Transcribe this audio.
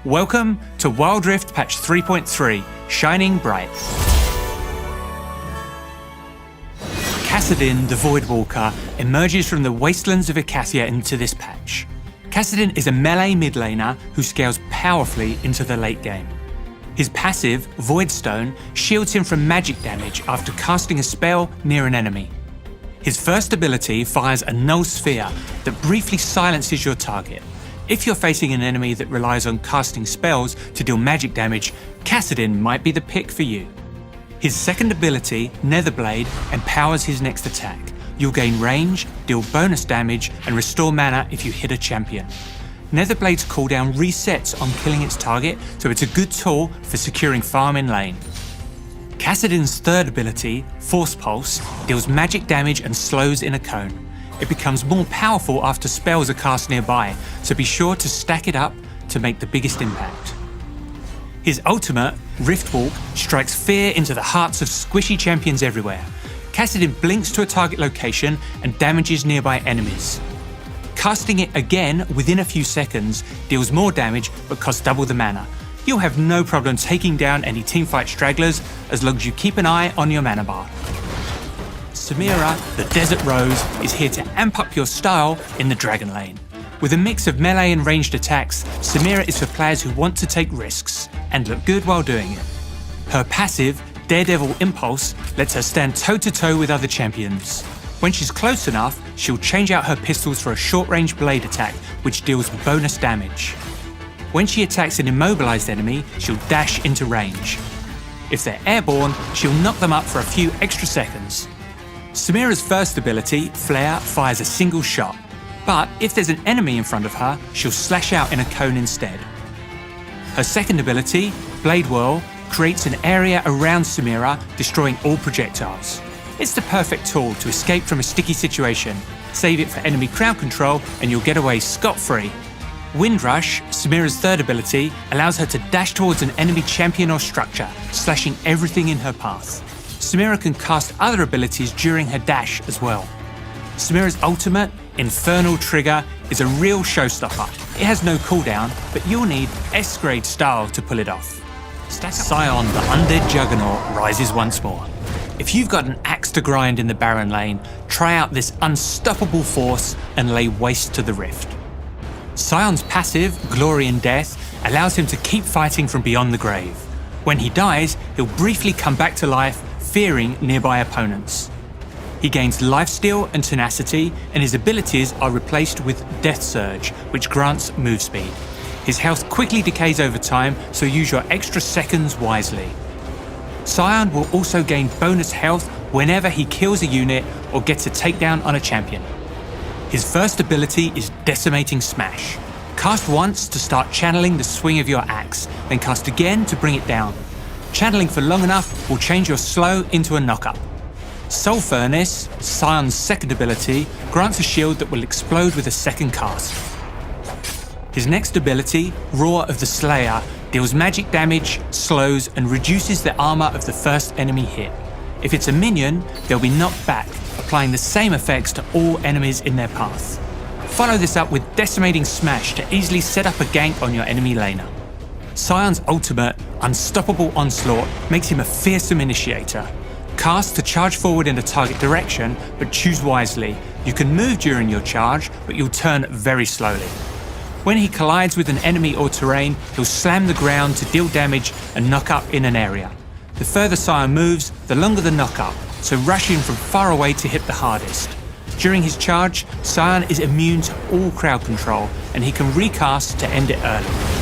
Welcome to Wild Rift patch 3.3, Shining Bright. KASSADIN, the Voidwalker, emerges from the wastelands of Ikacia into this patch. KASSADIN is a melee mid laner who scales powerfully into the late game. His passive, Voidstone, shields him from magic damage after casting a spell near an enemy. His first ability fires a null sphere that briefly silences your target. If you're facing an enemy that relies on casting spells to deal magic damage, KASSADIN might be the pick for you. His second ability, Netherblade, empowers his next attack. You'll gain range, deal bonus damage, and restore mana if you hit a champion. Netherblade's cooldown resets on killing its target, so it's a good tool for securing farm in lane. KASSADIN's third ability, Force Pulse, deals magic damage and slows in a cone. It becomes more powerful after spells are cast nearby, so be sure to stack it up to make the biggest impact. His ultimate, Riftwalk, strikes fear into the hearts of squishy champions everywhere. KASSADIN blinks to a target location and damages nearby enemies. Casting it again within a few seconds deals more damage but costs double the mana. You'll have no problem taking down any teamfight stragglers as long as you keep an eye on your mana bar. Samira, the Desert Rose, is here to amp up your style in the Dragon lane. With a mix of melee and ranged attacks, Samira is for players who want to take risks and look good while doing it. Her passive, Daredevil Impulse, lets her stand toe-to-toe with other champions. When she's close enough, she'll change out her pistols for a short-range blade attack, which deals bonus damage. When she attacks an immobilized enemy, she'll dash into range. If they're airborne, she'll knock them up for a few extra seconds. Samira's first ability, Flare, fires a single shot, but if there's an enemy in front of her, she'll slash out in a cone instead. Her second ability, Blade Whirl, creates an area around Samira, destroying all projectiles. It's the perfect tool to escape from a sticky situation. Save it for enemy crowd control and you'll get away scot-free. Windrush, Samira's third ability, allows her to dash towards an enemy champion or structure, slashing everything in her path. Samira can cast other abilities during her dash as well. Samira's ultimate, Infernal Trigger, is a real showstopper. It has no cooldown, but you'll need S-grade style to pull it off. Sion, the Undead Juggernaut, rises once more. If you've got an axe to grind in the Baron lane, try out this unstoppable force and lay waste to the Rift. Sion's passive, Glory in Death, allows him to keep fighting from beyond the grave. When he dies, he'll briefly come back to life, fearing nearby opponents. He gains lifesteal and tenacity, and his abilities are replaced with Death Surge, which grants move speed. His health quickly decays over time, so use your extra seconds wisely. Sion will also gain bonus health whenever he kills a unit or gets a takedown on a champion. His first ability is Decimating Smash. Cast once to start channeling the swing of your axe, then cast again to bring it down. Channeling for long enough will change your slow into a knock-up. Soul Furnace, Sion's second ability, grants a shield that will explode with a second cast. His next ability, Roar of the Slayer, deals magic damage, slows, and reduces the armor of the first enemy hit. If it's a minion, they'll be knocked back, applying the same effects to all enemies in their path. Follow this up with Decimating Smash to easily set up a gank on your enemy laner. Sion's ultimate, Unstoppable Onslaught, makes him a fearsome initiator. Cast to charge forward in a target direction, but choose wisely. You can move during your charge, but you'll turn very slowly. When he collides with an enemy or terrain, he'll slam the ground to deal damage and knock up in an area. The further Sion moves, the longer the knock up, so rush in from far away to hit the hardest. During his charge, Sion is immune to all crowd control, and he can recast to end it early.